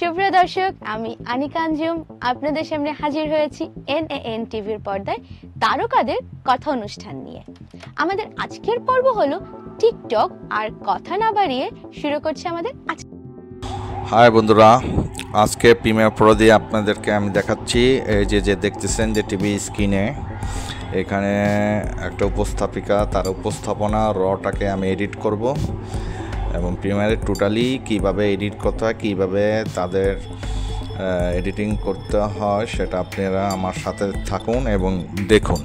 সুপ্রিয় দর্শক, আমি আনিকা আঞ্জুম আপনাদের সামনে হাজির হয়েছি NAN টিভির পর্দায় তারকাদের কথা অনুষ্ঠান নিয়ে। আমাদের আজকের পর্ব হলো টিকটক। আর কথা না বাড়িয়ে শুরু করছে আমাদের আজকে। হাই বন্ধুরা, আজকে প্রিমিয়ার প্রো দিয়ে আপনাদেরকে আমি দেখাচ্ছি। এই যে দেখতেছেন যে টিভি স্ক্রিনে এখানে একটা উপস্থাপিকা, তার উপস্থাপনা রটাকে আমি এডিট করব এবং প্রিমিয়ারে টোটালি কিভাবে এডিট করতে হয়, কিভাবে তাদের এডিটিং করতে হয় সেটা আপনারা আমার সাথে থাকুন এবং দেখুন।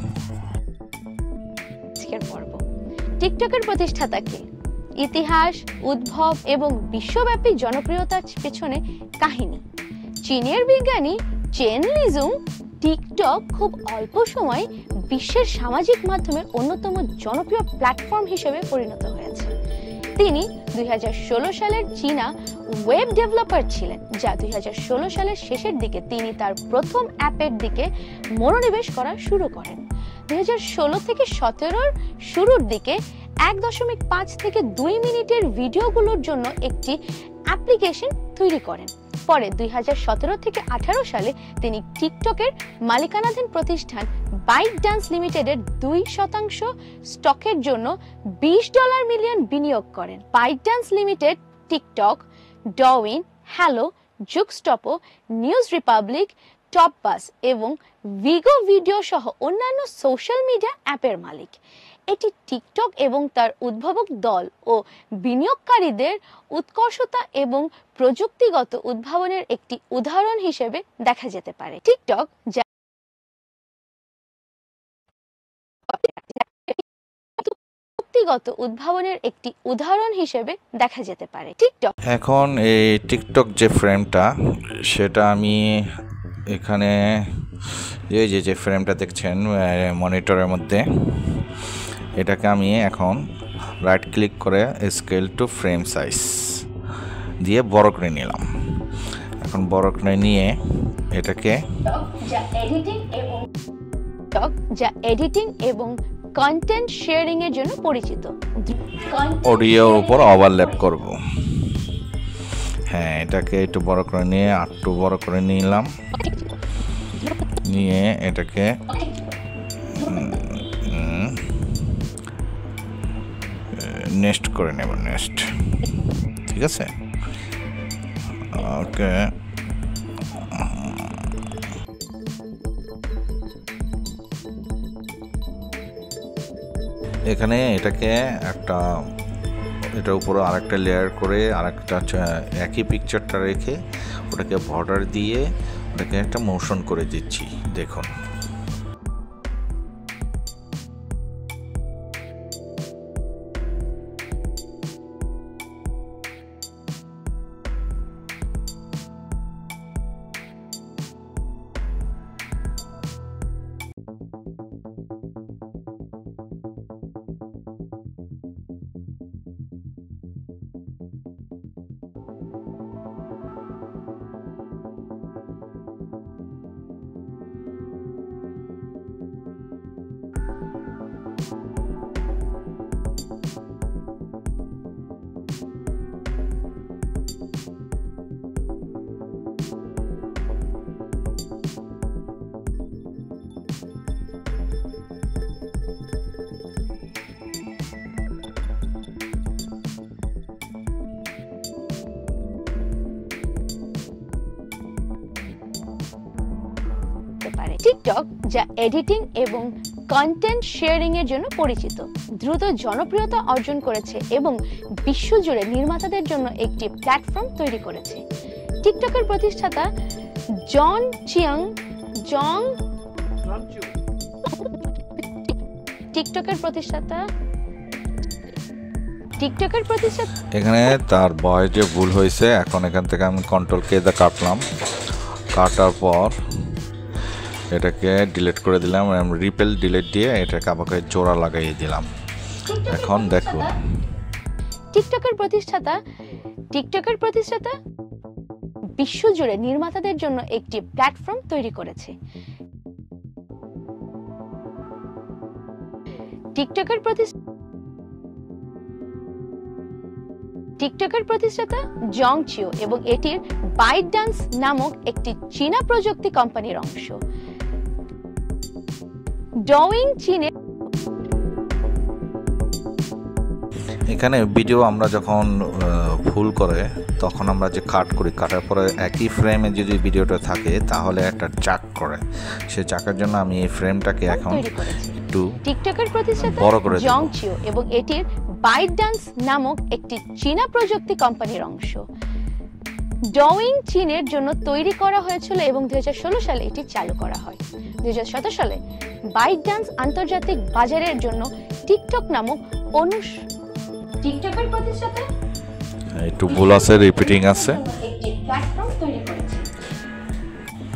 আজকের পর্ব টিকটকের প্রতিষ্ঠাতা কে, ইতিহাস, উদ্ভব এবং বিশ্বব্যাপী জনপ্রিয়তার পেছনে কাহিনী। চীনের বিজ্ঞানী চেন লিজুং টিকটক খুব অল্প সময়ে বিশ্বের সামাজিক মাধ্যমের অন্যতম জনপ্রিয় প্ল্যাটফর্ম হিসেবে পরিণত হয়েছে। তিনি 2016 সালের চীনা ওয়েব ডেভেলপার ছিলেন, যা 2016 সালের শেষের দিকে তিনি তার প্রথম অ্যাপের দিকে মনোনিবেশ করা শুরু করেন। 2016 থেকে 17 শুরুর দিকে 1.5 থেকে 2 মিনিটের ভিডিওগুলোর জন্য একটি অ্যাপ্লিকেশন তৈরি করেন। পরে 2017 থেকে 18 সালে তিনি টিকটকের মালিকানাধীন প্রতিষ্ঠান ByteDance লিমিটেডের 2% স্টকের জন্য $20 মিলিয়ন বিনিয়োগ করেন। ByteDance limited TikTok, Douyin, Helo, জুকস্টপো, নিউজ রিপাবলিক, টপবাস এবং ভিগো ভিডিও সহ অন্যান্য সোশ্যাল মিডিয়া অ্যাপের মালিক। এটি টিকটক এবং তার উদ্ভাবক দল ও বিনিয়োগকারীদের উৎকর্ষতা এবং প্রযুক্তিগত উদ্ভাবনের একটি উদাহরণ হিসেবে দেখা যেতে পারে। টিকটক প্রযুক্তিগত উদ্ভাবনের একটি উদাহরণ হিসেবে দেখা যেতে পারে। টিকটক এখন এই টিকটক যে ফ্রেমটা, সেটা আমি এখানে এই যে ফ্রেমটা দেখছেন মনিটরের মধ্যে, এটাকে আমি এখন রাইট ক্লিক করে স্কেল টু ফ্রেম সাইজ দিয়ে বড় করে নিলাম। এখন বড় করে নিয়ে এটাকে যা এডিটিং এবং কন্টেন্ট শেয়ারিং এর জন্য পরিচিত, অডিওর উপর ওভারল্যাপ করব। হ্যাঁ, এটাকে একটু বড় করে নিয়ে আরেকটু বড় করে নিলাম, নিয়ে এটাকে নেক্সট করে নেব। নেক্সট, ঠিক আছে, ওকে। এখানে এটাকে এটার উপরে আরেকটা লেয়ার করে আরেকটা একই পিকচারটা রেখে ওটাকে বর্ডার দিয়ে ওটাকে একটা মোশন করে দিচ্ছি, দেখুন। টিকটক, যা এডিটিং এবং কন্টেন্ট শেয়ারিং এর জন্য পরিচিত, দ্রুত জনপ্রিয়তা অর্জন করেছে এবং বিশ্বজুড়ে নির্মাতাদের জন্য একটি প্ল্যাটফর্ম তৈরি করেছে। টিকটকের প্রতিষ্ঠাতা জন চিয়াং জং এখানে তার বয়স যে ভুল হয়েছে, এখন এখান থেকে আমি কন্ট্রোল কে দা কাটলাম, কাটার পর এটাকে ডিলিট করে দিলাম, রিপেল ডিলিট দিয়ে এটাকে আমাকে জোড়া লাগিয়ে দিলাম। এখন দেখুন, টিকটকের প্রতিষ্ঠাতা বিশ্বজুড়ে নির্মাতাদের জন্য একটি প্ল্যাটফর্ম তৈরি করেছে। টিকটকের প্রতিষ্ঠাতা জং চিও এবং এটির বাইট ডান্স নামক একটি চীনা প্রযুক্তি কোম্পানির অংশ। ডউইং চীনের এখানে ভিডিও আমরা যখন ভুল করে তখন আমরা যে কাট করি, কাটার পরে একই ফ্রেমে যদি ভিডিওটা থাকে তাহলে একটা চাক করে, সেই চাকের জন্য আমি এই ফ্রেমটাকে এখন একটু টিকটকের প্রতিষ্ঠাতা বড় করে জং চিও এবং এটির বাইট ডান্স নামক একটি চীনা প্রযুক্তি কোম্পানির অংশ। ডউইং চীনের জন্য তৈরি করা হয়েছিল এবং 2016 সালে এটি চালু করা হয়। 2017 সালে বাইট ডান্স আন্তর্জাতিক বাজারের জন্য টিকটক নামক টিকটকের প্রতিষ্ঠাতা একটু ভুল আছে, রিপিটিং আছে। একটি প্ল্যাটফর্ম তৈরি করেছে।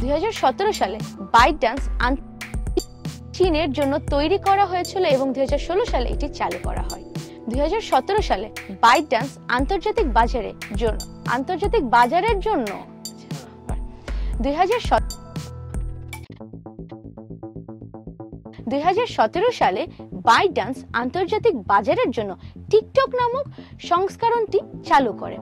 2017 সালে বাইট ডান্স চীনের জন্য তৈরি করা হয়েছিল এবং 2016 সালে এটি চালু করা হয়। 2017 সালে বাইট ডান্স আন্তর্জাতিক বাজারের জন্য 2017 সালে বাইট ডান্স আন্তর্জাতিক বাজারের জন্য টিকটক নামক সংস্করণটি চালু করে।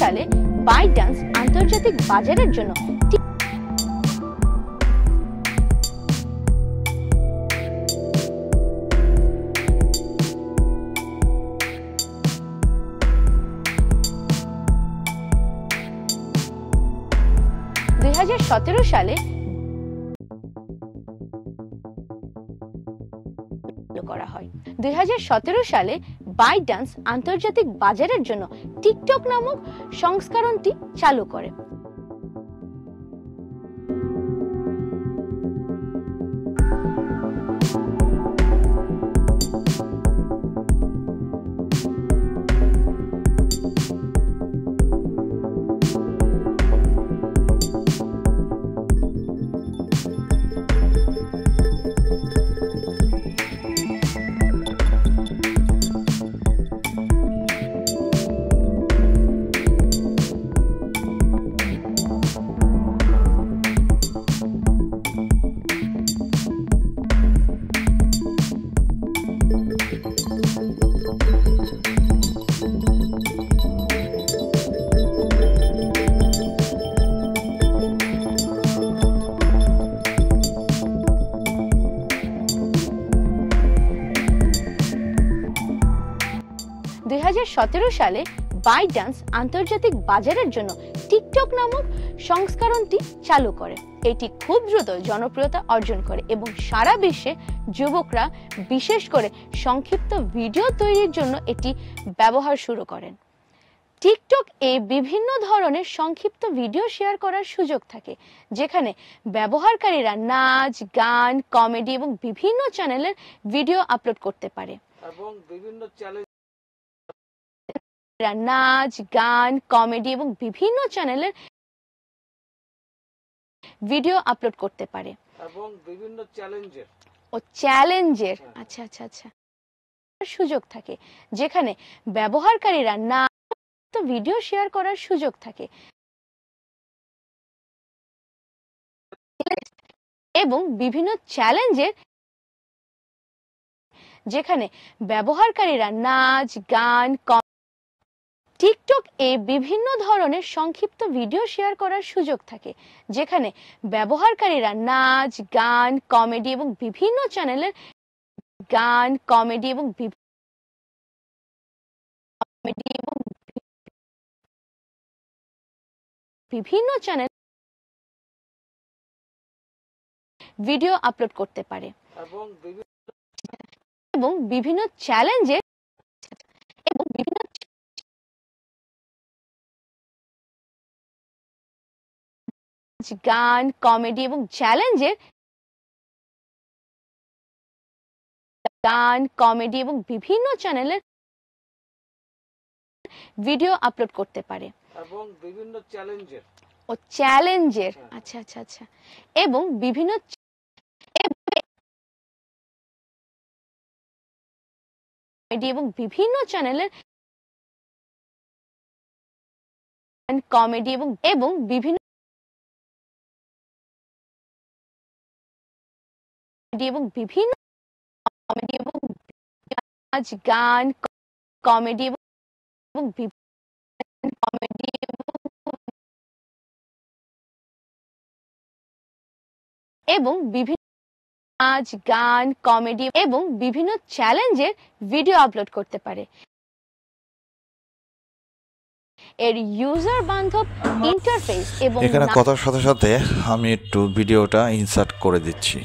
সালে বাইট ডান্স আন্তর্জাতিক বাজারের জন্য সালে করা হয়। 2017 সালে বাইট ডান্স আন্তর্জাতিক বাজারের জন্য টিকটক নামক সংস্করণটি চালু করে। সালে বাইট ডান্স আন্তর্জাতিক বাজারের জন্য টিকটক নামক সংস্করণটি চালু করে। এটি খুব দ্রুত জনপ্রিয়তা অর্জন করে এবং সারা বিশ্বে যুবকরা বিশেষ করে সংক্ষিপ্ত ভিডিও তৈরির জন্য এটি ব্যবহার শুরু করেন। টিকটক এ বিভিন্ন ধরনের সংক্ষিপ্ত ভিডিও শেয়ার করার সুযোগ থাকে, যেখানে ব্যবহারকারীরা নাচ, গান, কমেডি এবং বিভিন্ন চ্যানেলের ভিডিও আপলোড করতে পারে এবং বিভিন্ন নাচ, গান, কমেডি এবং বিভিন্ন চ্যানেলের ভিডিও আপলোড করতে পারে এবং বিভিন্ন চ্যালেঞ্জের আচ্ছা আচ্ছা আচ্ছা সুযোগ থাকে, যেখানে ব্যবহারকারীরা নাচ, ভিডিও শেয়ার করার সুযোগ থাকে এবং বিভিন্ন চ্যালেঞ্জের যেখানে ব্যবহারকারীরা নাচ, গান, টিকটক এ বিভিন্ন ধরনের সংক্ষিপ্ত ভিডিও শেয়ার করার সুযোগ থাকে, যেখানে ব্যবহারকারীরা নাচ, গান, কমেডি এবং বিভিন্ন চ্যানেলের ভিডিও আপলোড করতে পারে এবং বিভিন্ন চ্যালেঞ্জের গান, কমেডি এবং বিভিন্ন চ্যানেলের ভিডিও আপলোড করতে পারে এবং বিভিন্ন চ্যালেঞ্জের আচ্ছা আচ্ছা আচ্ছা এবং বিভিন্ন চ্যানেলের কমেডি এবং বিভিন্ন কমেডি এবং গান, কমেডি এবং কমেডি এবং বিভিন্ন গান, কমেডি এবং বিভিন্ন চ্যালেঞ্জের ভিডিও আপলোড করতে পারে। এর ইউজার বান্ধব ইন্টারফেস এবং এখানে কথার সাথে সাথে আমি একটু ভিডিওটা ইনসার্ট করে দিচ্ছি।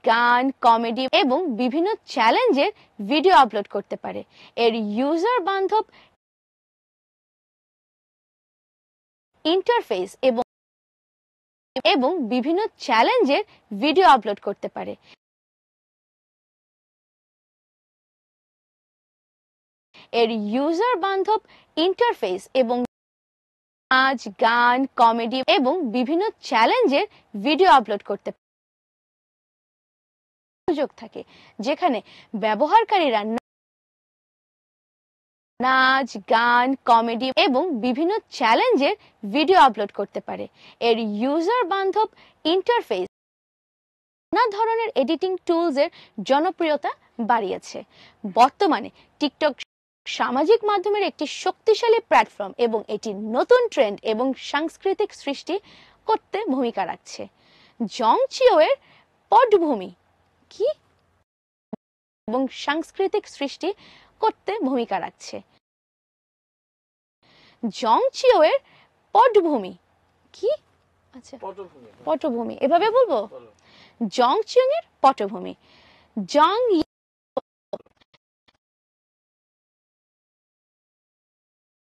গান, কমেডি এবং বিভিন্ন চ্যালেঞ্জের ভিডিও আপলোড করতে পারে। এর ইউজার বান্ধব ইন্টারফেস এবং বিভিন্ন চ্যালেঞ্জের ভিডিও আপলোড করতে পারে। এর ইউজার বান্ধব ইন্টারফেস এবং গান, কমেডি এবং বিভিন্ন চ্যালেঞ্জের ভিডিও আপলোড করতে পারে। সুযোগ থাকে যেখানে ব্যবহারকারীরা নাচ, গান, কমেডি এবং বিভিন্ন চ্যালেঞ্জের ভিডিও আপলোড করতে পারে। এর ইউজার বান্ধব ইন্টারফেস নানা ধরনের এডিটিং টুলস এর জনপ্রিয়তা বাড়িয়েছে। বর্তমানে টিকটক সামাজিক মাধ্যমের একটি শক্তিশালী প্ল্যাটফর্ম এবং এটি নতুন ট্রেন্ড এবং সাংস্কৃতিক সৃষ্টি করতে ভূমিকা রাখছে। জং চিও এর পটভূমি কি এবং সাংস্কৃতিক সৃষ্টি করতে ভূমিকা রাখছে। জং চিও এর পটভূমি কি? আচ্ছা, পটভূমি এভাবে বলবো। জং চিও এর পটভূমি। জং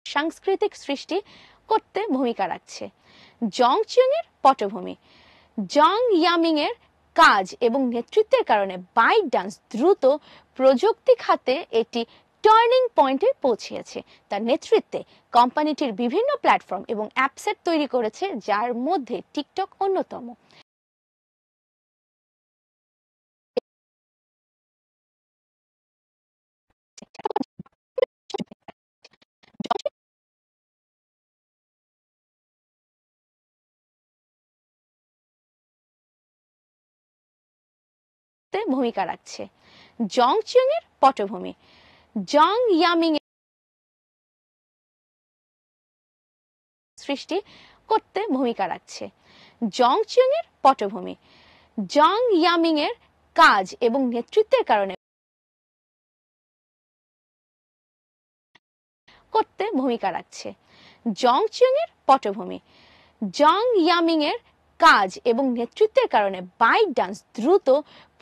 সাংস্কৃতিক সৃষ্টি করতে ভূমিকা রাখছে। জং চিও এর পটভূমি। জং ইয়ামিং এর কাজ এবং নেতৃত্বের কারণে বাইট ডান্স দ্রুত প্রযুক্তি খাতে এটি টার্নিং পয়েন্টে পৌঁছেছে। তার নেতৃত্বে কোম্পানিটির বিভিন্ন প্ল্যাটফর্ম এবং অ্যাপসেট তৈরি করেছে, যার মধ্যে টিকটক অন্যতম। ভূমিকা রাখছে। জং চিও এর পটভূমি। জং ইয়ামিং সৃষ্টি করতে ভূমিকা রাখছে। জং চিও এর পটভূমি। জং ইয়ামিং এর কাজ এবং নেতৃত্বের কারণে করতে ভূমিকা রাখছে। জং চিও এর পটভূমি। জং ইয়ামিং এর কাজ এবং নেতৃত্বের কারণে বাইট ডান্স দ্রুত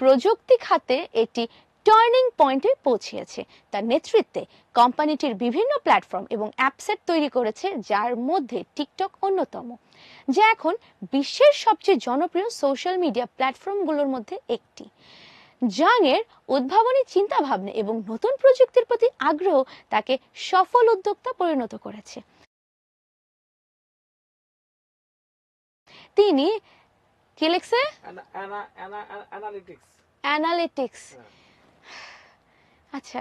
প্রযুক্তি খাতে এটি টার্নিং পয়েন্টে পৌঁছেছে। তার নেতৃত্বে কোম্পানিটির বিভিন্ন প্ল্যাটফর্ম এবং অ্যাপসেট তৈরি করেছে, যার মধ্যে টিকটক অন্যতম, যা এখন বিশ্বের সবচেয়ে জনপ্রিয় সোশ্যাল মিডিয়া প্ল্যাটফর্মগুলোর মধ্যে একটি। জাং এর উদ্ভাবনী চিন্তা ভাবনা এবং নতুন প্রযুক্তির প্রতি আগ্রহ তাকে সফল উদ্যোক্তা পরিণত করেছে। তিনি কি লিখছে? অ্যানালিটিক্স। আচ্ছা,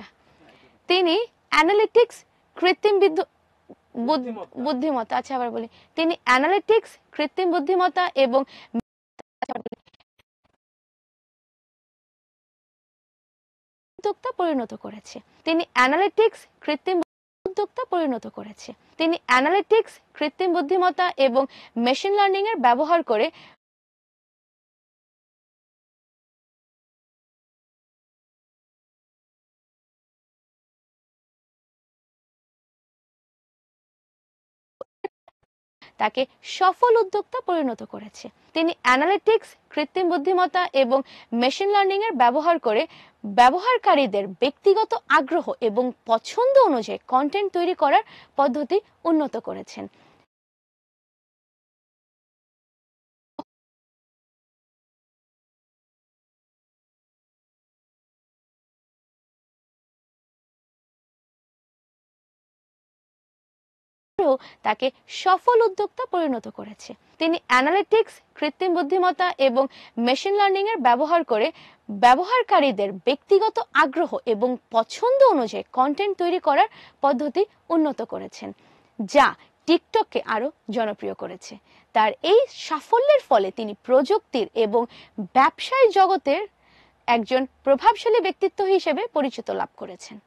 তিনি অ্যানালিটিক্স কৃত্রিম বুদ্ধিমত্তা, আচ্ছা আবার বলি, তিনি অ্যানালিটিক্স কৃত্রিম বুদ্ধিমত্তা এবং উদ্যোক্তা পরিণত করেছে। তিনি অ্যানালিটিক্স কৃত্রিম উদ্যোক্তা পরিণত করেছে। তিনি অ্যানালিটিক্স কৃত্রিম বুদ্ধিমত্তা এবং মেশিন লার্নিং এর ব্যবহার করে তাকে সফল উদ্যোক্তা পরিণত করেছে। তিনি অ্যানালিটিক্স কৃত্রিম বুদ্ধিমত্তা এবং মেশিন লার্নিং এর ব্যবহার করে ব্যবহারকারীদের ব্যক্তিগত আগ্রহ এবং পছন্দ অনুযায়ী কন্টেন্ট তৈরি করার পদ্ধতি উন্নত করেছেন। তাকে সফল উদ্যোক্তা পরিণত করেছে। তিনি অ্যানালিটিক্স কৃত্রিম বুদ্ধিমত্তা এবং মেশিন লার্নিং এর ব্যবহার করে ব্যবহারকারীদের ব্যক্তিগত আগ্রহ এবং পছন্দ অনুযায়ী কন্টেন্ট তৈরি করার পদ্ধতি উন্নত করেছেন, যা টিকটককে আরো জনপ্রিয় করেছে। তার এই সাফল্যের ফলে তিনি প্রযুক্তির এবং ব্যবসায় জগতের একজন প্রভাবশালী ব্যক্তিত্ব হিসেবে পরিচিত লাভ করেছেন।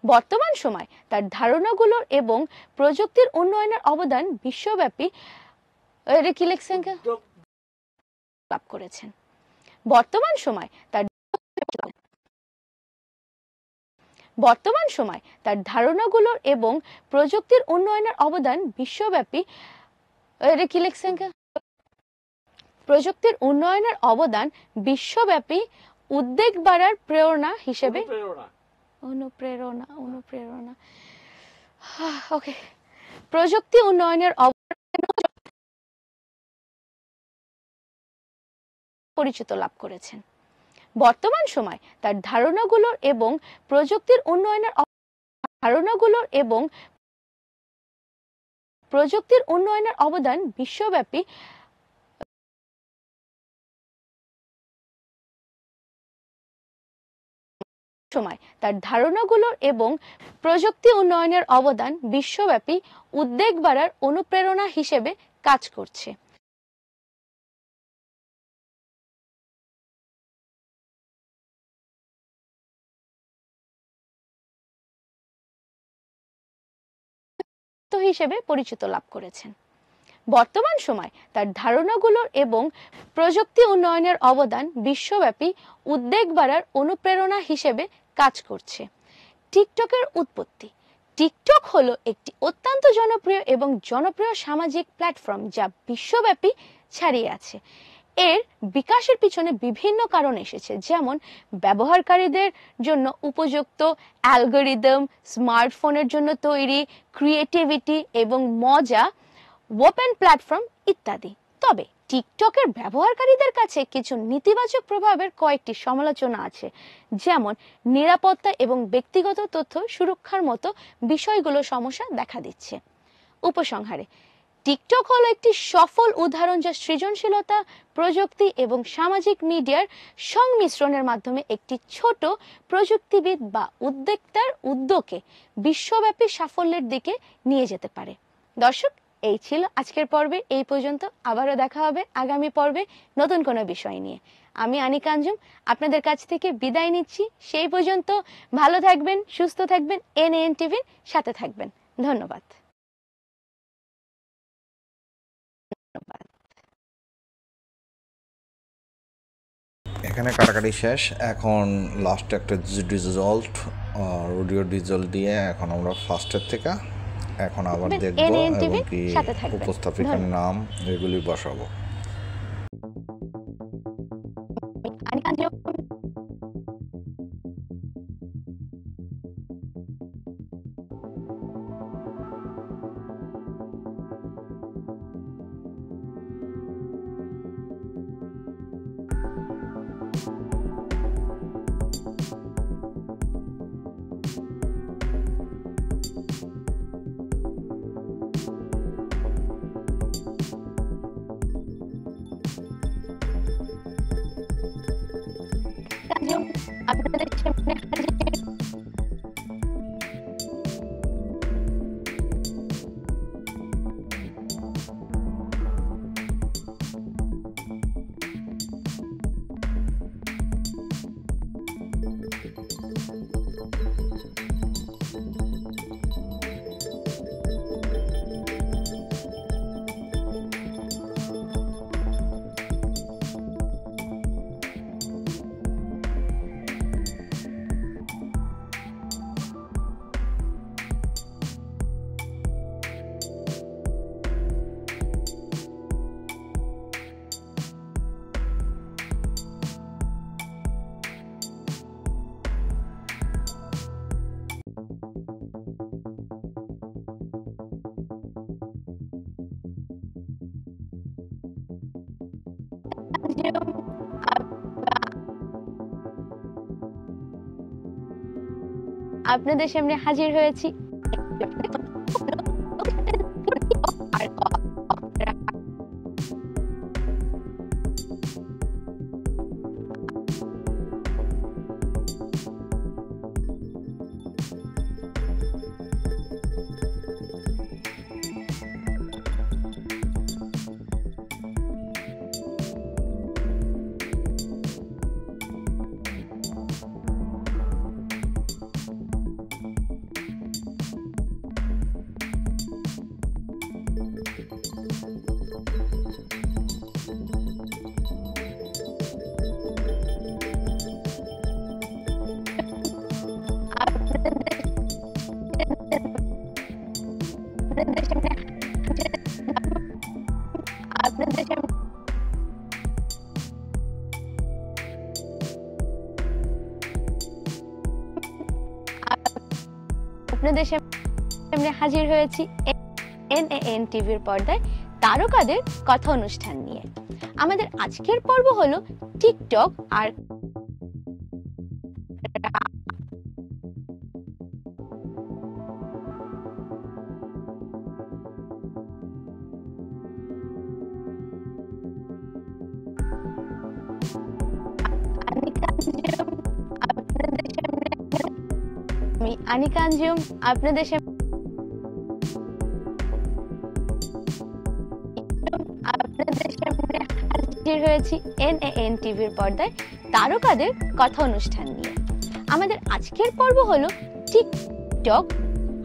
বর্তমান সময় তার ধারণাগুলোর এবং প্রযুক্তির উন্নয়নের অবদান বিশ্বব্যাপী লাভ করেছেন। বর্তমান সময় তার ধারণাগুলোর এবং প্রযুক্তির উন্নয়নের অবদান বিশ্বব্যাপী প্রযুক্তির উন্নয়নের অবদান বিশ্বব্যাপী উদ্বেগ বাড়ার প্রেরণা হিসেবে অনুপ্রেরণা ওকে প্রযুক্তি উন্নয়নের পরিচিত লাভ করেছেন। বর্তমান সময় তার ধারণাগুলোর এবং প্রযুক্তির উন্নয়নের অবদান বিশ্বব্যাপী প্রযুক্তি উন্নয়নের অবদান বিশ্বব্যাপী উদ্বেগ বাড়ার অনুপ্রেরণা হিসেবে কাজ করছে। হিসেবে পরিচিত লাভ করেছেন। বর্তমান সময় তার ধারণাগুলোর এবং প্রযুক্তি উন্নয়নের অবদান বিশ্বব্যাপী উদ্বেগ বাড়ার অনুপ্রেরণা হিসেবে কাজ করছে। টিকটকের উৎপত্তি। টিকটক হলো একটি অত্যন্ত জনপ্রিয় সামাজিক প্ল্যাটফর্ম যা বিশ্বব্যাপী ছড়িয়ে আছে। এর বিকাশের পিছনে বিভিন্ন কারণ এসেছে, যেমন ব্যবহারকারীদের জন্য উপযুক্ত অ্যালগরিদম, স্মার্টফোনের জন্য তৈরি ক্রিয়েটিভিটি এবং মজা, ওপেন প্ল্যাটফর্ম ইত্যাদি। তবে টিকটকের ব্যবহারকারীদের কাছে কিছু নেতিবাচক প্রভাবের কয়েকটি সমালোচনা আছে, যেমন নিরাপত্তা এবং ব্যক্তিগত তথ্য সুরক্ষার মতো বিষয়গুলো সমস্যা দেখা দিচ্ছে। উপসংহারে, টিকটক হলো একটি সফল উদাহরণ যা সৃজনশীলতা, প্রযুক্তি এবং সামাজিক মিডিয়ার সংমিশ্রণের মাধ্যমে একটি ছোট প্রযুক্তিবিদ বা উদ্যোক্তার উদ্যোগে বিশ্বব্যাপী সাফল্যের দিকে নিয়ে যেতে পারে। দর্শক, এই ছিল আজকের পর্বে, এই পর্যন্ত। আবারও দেখা হবে আগামী পর্বে নতুন কোনো বিষয় নিয়ে। আমি আনিকা আঞ্জুম আপনাদের কাছ থেকে বিদায় নিচ্ছি। সেই পর্যন্ত ভালো থাকবেন, সুস্থ থাকবেন, এনএএন টিভির সাথে থাকবেন। ধন্যবাদ। এখানে কাটাকাটি শেষ। এখন লাস্ট একটা রেজাল্ট, অডিও রেজাল্ট দিয়ে এখন আমরা ফার্স্টের থেকে এখন আবার দেখবো এবং কি উপস্থাপিকার নাম এগুলি বসাবো। আপনাদের সামনে হাজির আপনাদের সামনে হাজির হয়েছি। আপনাদের সামনে হাজির হয়েছি NAN টিভির পর্দায় তারকাদের কথা অনুষ্ঠান নিয়ে। আমাদের আজকের পর্ব হলো টিকটক আর আমি আনিকা আঞ্জুম আপনাদের সামনে হাজির হয়েছি NAN টিভির পর্দায় তারকাদের কথা অনুষ্ঠান নিয়ে। আমাদের আজকের পর্ব হলো টিকটক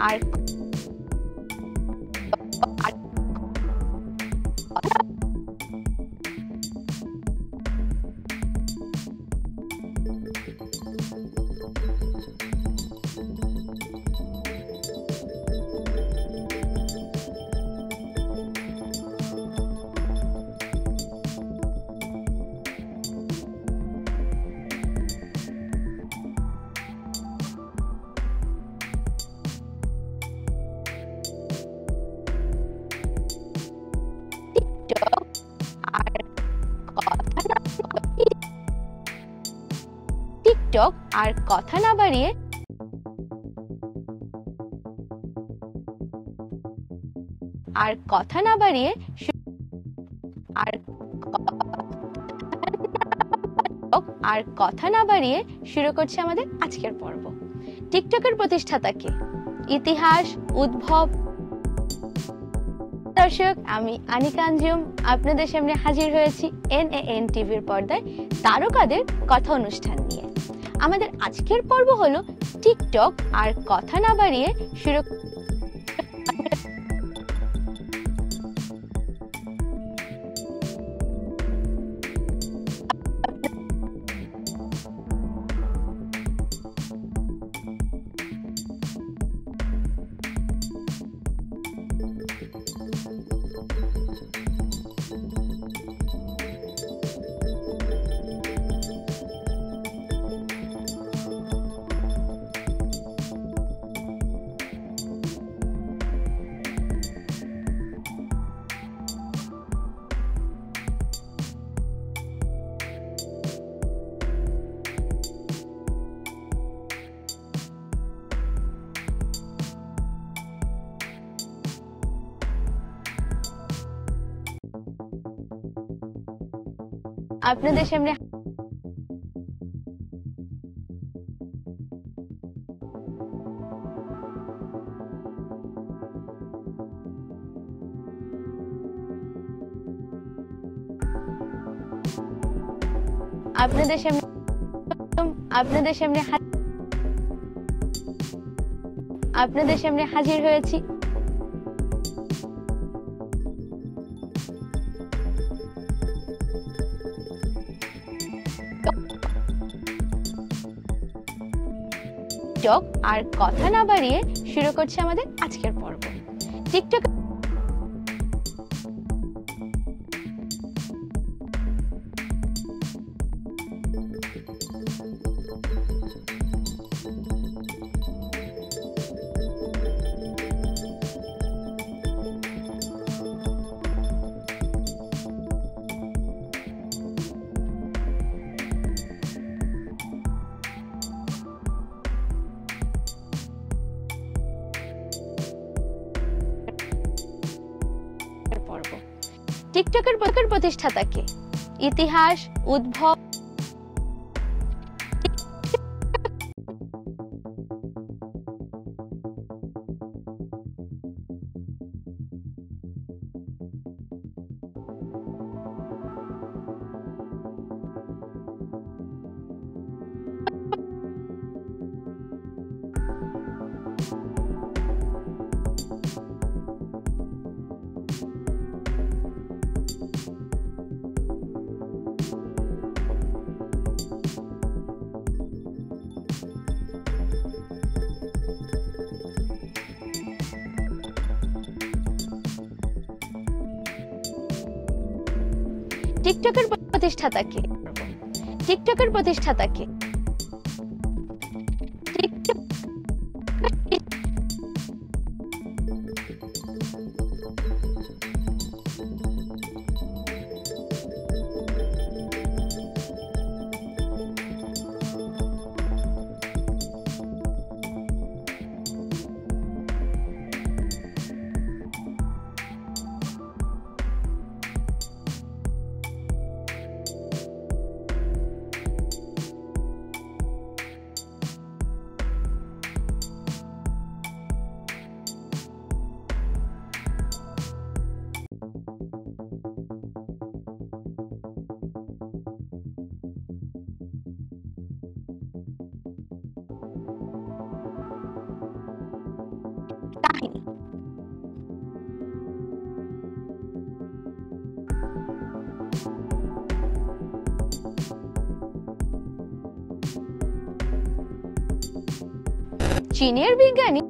আর টিকটক আর কথা না বাড়িয়ে শুরু করছে আমাদের আজকের পর্ব। টিকটকের প্রতিষ্ঠাতা কে? ইতিহাস, উদ্ভব। দর্শক, আমি আনিকা আঞ্জুম আপনাদের সামনে হাজির হয়েছি NAN টিভির পর্দায় তারকাদের কথা অনুষ্ঠান নিয়ে। আমাদের আজকের পর্ব হলো টিকটক আর কথা না বাড়িয়ে শুরু আপনাদের সামনে আপনাদের সামনে হাজির হয়েছি আর কথা না বাড়িয়ে শুরু করছি আমাদের আজকের পর্ব। টিকটক টিকটকের প্রতিষ্ঠাতা কে? ইতিহাস, উদ্ভব, টিকটকের প্রতিষ্ঠাতা কে? টিকটকের প্রতিষ্ঠাতা কে? কাহিনী। চীনের বিজ্ঞানী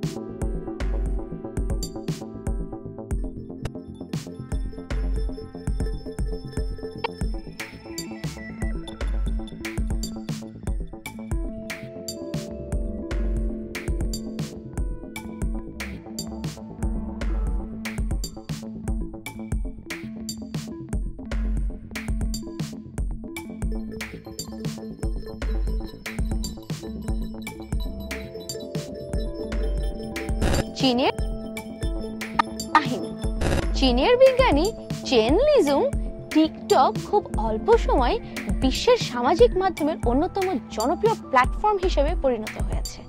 চীনের বিজ্ঞানী চেন লিজুং টিকটক খুব অল্প সময় বিশ্বের সামাজিক মাধ্যমের অন্যতম জনপ্রিয় প্ল্যাটফর্ম হিসেবে পরিণত হয়েছে।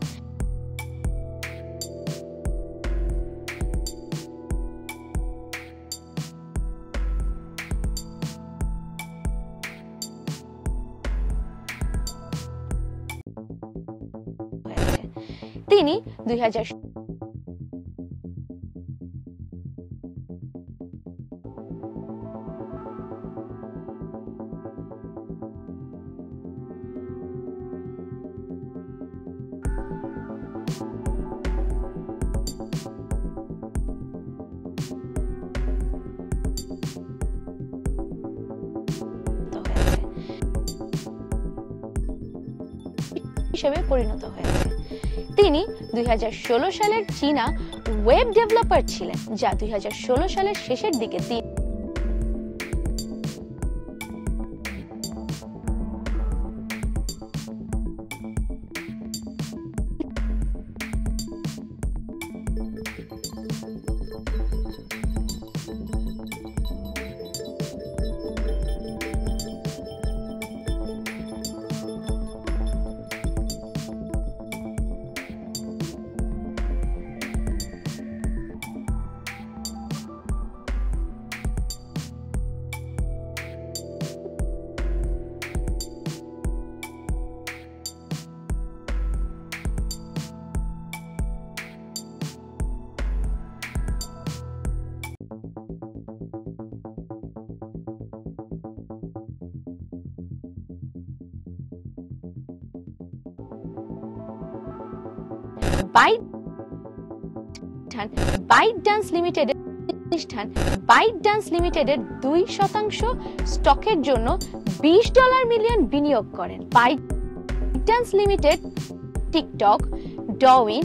তিনি 2000 হিসেবে পরিণত হয়েছে। তিনি 2016 সালের চীনা ওয়েব ডেভেলপার ছিলেন, যা 2016 সালের শেষের দিকে ByteDance লিমিটেডের প্রতিষ্ঠান ByteDance লিমিটেডের 2% স্টকের জন্য $20 মিলিয়ন বিনিয়োগ করেন। ByteDance limited TikTok, Douyin,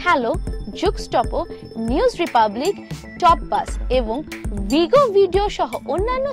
Helo, জুক্সটপো, নিউজ রিপাবলিক, টপবাস এবং ভিগো ভিডিও সহ অন্যান্য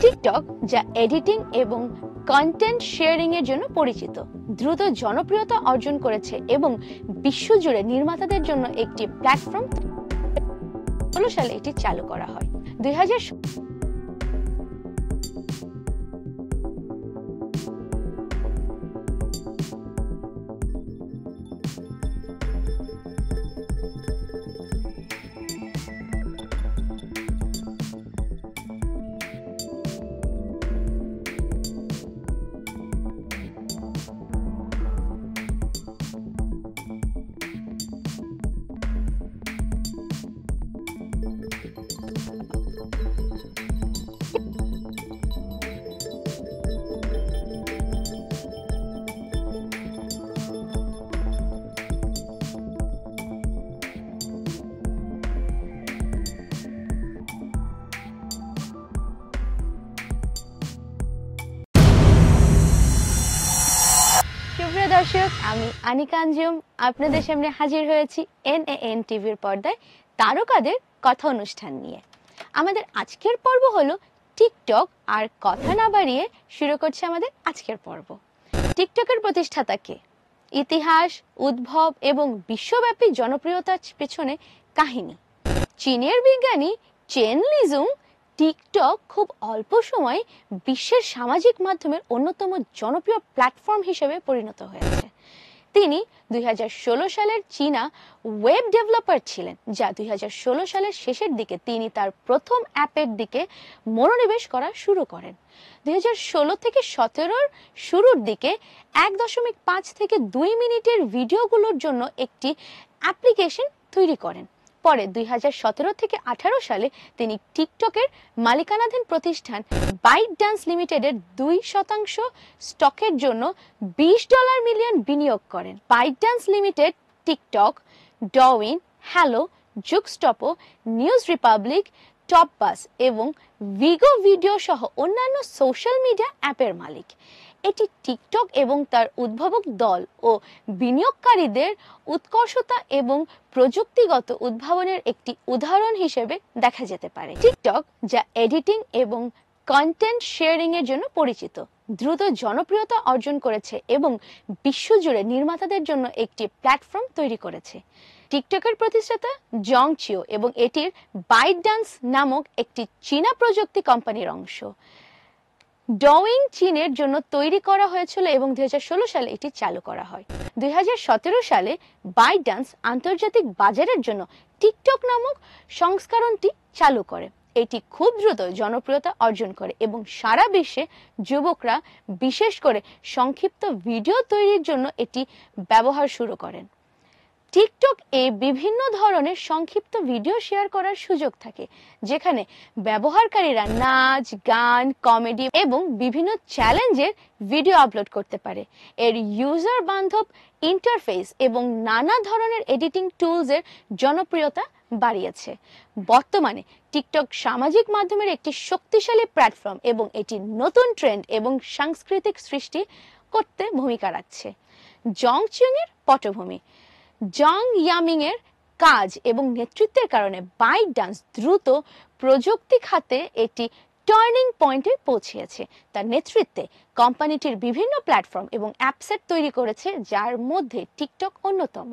টিকটক যা এডিটিং এবং কন্টেন্ট শেয়ারিং এর জন্য পরিচিত, দ্রুত জনপ্রিয়তা অর্জন করেছে এবং বিশ্বজুড়ে নির্মাতাদের জন্য একটি প্ল্যাটফর্ম সালে এটি চালু করা হয়। 2000 দর্শক, আমি আনিকা আঞ্জুম আপনাদের সামনে হাজির হয়েছি NAN টিভির পর্দায় তারকাদের কথা অনুষ্ঠান নিয়ে। আমাদের আজকের পর্ব হলো টিকটক, আর কথা না বাড়িয়ে শুরু করছে আমাদের আজকের পর্ব। টিকটকের প্রতিষ্ঠাতা কে, ইতিহাস, উদ্ভব এবং বিশ্বব্যাপী জনপ্রিয়তার পেছনে কাহিনী। চীনের বিজ্ঞানী চেন লিজুং টিকটক খুব অল্প সময়ে বিশ্বের সামাজিক মাধ্যমের অন্যতম জনপ্রিয় প্ল্যাটফর্ম হিসেবে পরিণত হয়েছে। তিনি 2016 সালের চীনা ওয়েব ডেভেলপার ছিলেন, যা 2016 সালের শেষের দিকে তিনি তার প্রথম অ্যাপের দিকে মনোনিবেশ করা শুরু করেন। 2016 থেকে 17 শুরুর দিকে 1.5 থেকে 2 মিনিটের ভিডিওগুলোর জন্য একটি অ্যাপ্লিকেশন তৈরি করেন। পরে 2017 থেকে 18 সালে তিনি টিকটকের মালিকানাধীন প্রতিষ্ঠান ByteDance লিমিটেডের 2% স্টকের জন্য $20 মিলিয়ন বিনিয়োগ করেন। ByteDance limited TikTok, Douyin, Helo, জুক্সটপো, নিউজ রিপাবলিক, টপবাস এবং ভিগো ভিডিও সহ অন্যান্য সোশ্যাল মিডিয়া অ্যাপের মালিক। এটি টিকটক এবং তার উদ্ভাবক দল ও বিনিয়োগকারীদের উৎকর্ষতা এবং প্রযুক্তিগত উদ্ভাবনের একটি উদাহরণ হিসেবে দেখা যেতে পারে। টিকটক যা এডিটিং এবং কন্টেন্ট শেয়ারিং এর জন্য পরিচিত, দ্রুত জনপ্রিয়তা অর্জন করেছে এবং বিশ্বজুড়ে নির্মাতাদের জন্য একটি প্ল্যাটফর্ম তৈরি করেছে। টিকটকের প্রতিষ্ঠাতা জং চিও এবং এটির ByteDance নামক একটি চীনা প্রযুক্তি কোম্পানির অংশ। ডউইং চীনের জন্য তৈরি করা হয়েছিল এবং 2016 সালে এটি চালু করা হয়। 2017 সালে ByteDance আন্তর্জাতিক বাজারের জন্য টিকটক নামক সংস্করণটি চালু করে। এটি খুব দ্রুত জনপ্রিয়তা অর্জন করে এবং সারা বিশ্বে যুবকরা বিশেষ করে সংক্ষিপ্ত ভিডিও তৈরির জন্য এটি ব্যবহার শুরু করেন। টিকটক এ বিভিন্ন ধরনের সংক্ষিপ্ত ভিডিও শেয়ার করার সুযোগ থাকে, যেখানে ব্যবহারকারীরা নাচ, গান, কমেডি এবং বিভিন্ন চ্যালেঞ্জের ভিডিও আপলোড করতে পারে। এর ইউজার বান্ধব ইন্টারফেস এবং নানা ধরনের এডিটিং টুলসের জনপ্রিয়তা বাড়িয়েছে। বর্তমানে টিকটক সামাজিক মাধ্যমের একটি শক্তিশালী প্ল্যাটফর্ম এবং এটি নতুন ট্রেন্ড এবং সাংস্কৃতিক সৃষ্টি করতে ভূমিকা রাখছে। জং চিং এর পটভূমি। জং ইয়ামিং এর কাজ এবং নেতৃত্বের কারণে ByteDance দ্রুত প্রযুক্তি খাতে একটি টার্নিং পয়েন্টে পৌঁছেছে। তার নেতৃত্বে কোম্পানিটির বিভিন্ন প্ল্যাটফর্ম এবং অ্যাপসেট তৈরি করেছে, যার মধ্যে টিকটক অন্যতম,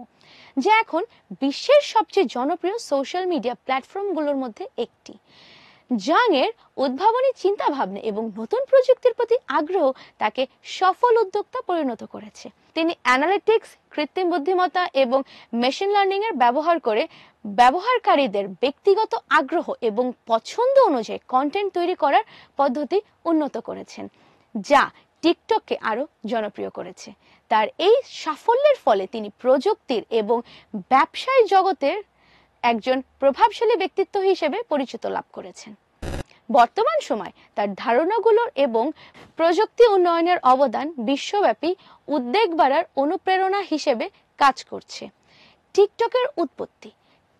যা এখন বিশ্বের সবচেয়ে জনপ্রিয় সোশ্যাল মিডিয়া প্ল্যাটফর্মগুলোর মধ্যে একটি। জাংয়ের উদ্ভাবনী চিন্তাভাবনা এবং নতুন প্রযুক্তির প্রতি আগ্রহ তাকে সফল উদ্যোক্তা পরিণত করেছে। তিনি অ্যানালিটিক্স, কৃত্রিম বুদ্ধিমত্তা এবং মেশিন লার্নিং এর ব্যবহার করে ব্যবহারকারীদের ব্যক্তিগত আগ্রহ এবং পছন্দ অনুযায়ী কন্টেন্ট তৈরি করার পদ্ধতি উন্নত করেছেন, যা টিকটককে আরো জনপ্রিয় করেছে। তার এই সাফল্যের ফলে তিনি প্রযুক্তির এবং ব্যবসায় জগতের একজন প্রভাবশালী ব্যক্তিত্ব হিসেবে পরিচিত লাভ করেছেন। বর্তমান সময় তার ধারণাগুলোর এবং প্রযুক্তি উন্নয়নের অবদান বিশ্বব্যাপী উদ্বেগ বাড়ার অনুপ্রেরণা হিসেবে কাজ করছে। টিকটকের উৎপত্তি।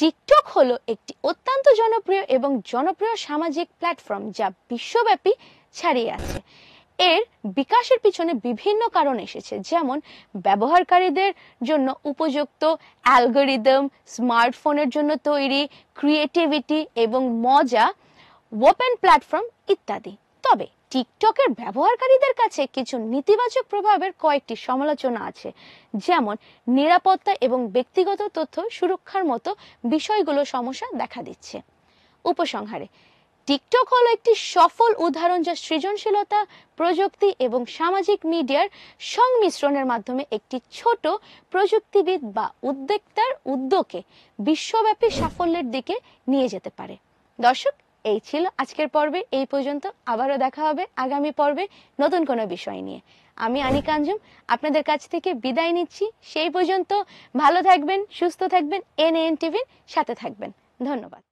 টিকটক হলো একটি অত্যন্ত জনপ্রিয় এবং জনপ্রিয় সামাজিক প্ল্যাটফর্ম যা বিশ্বব্যাপী ছড়িয়ে আছে। এর বিকাশের পিছনে বিভিন্ন কারণ এসেছে, যেমন ব্যবহারকারীদের জন্য উপযুক্ত অ্যালগরিদম, স্মার্টফোনের জন্য তৈরি ক্রিয়েটিভিটি এবং মজা, ওপেন প্ল্যাটফর্ম ইত্যাদি। তবে টিকটকের ব্যবহারকারীদের কাছে কিছু নেতিবাচক প্রভাবের কয়েকটি সমালোচনা আছে, যেমন নিরাপত্তা এবং ব্যক্তিগত তথ্য সুরক্ষার মতো বিষয়গুলো সমস্যা দেখা দিচ্ছে। উপসংহারে, টিকটক হলো একটি সফল উদাহরণ যা সৃজনশীলতা, প্রযুক্তি এবং সামাজিক মিডিয়ার সংমিশ্রণের মাধ্যমে একটি ছোট প্রযুক্তিবিদ বা উদ্যোক্তার উদ্যোগে বিশ্বব্যাপী সাফল্যের দিকে নিয়ে যেতে পারে। দর্শক, এই ছিল আজকের পর্বে। এই পর্যন্ত। আবারও দেখা হবে আগামী পর্বে নতুন কোনো বিষয় নিয়ে। আমি আনিকা আঞ্জুম আপনাদের কাছ থেকে বিদায় নিচ্ছি। সেই পর্যন্ত ভালো থাকবেন, সুস্থ থাকবেন, NAN টিভির সাথে থাকবেন। ধন্যবাদ।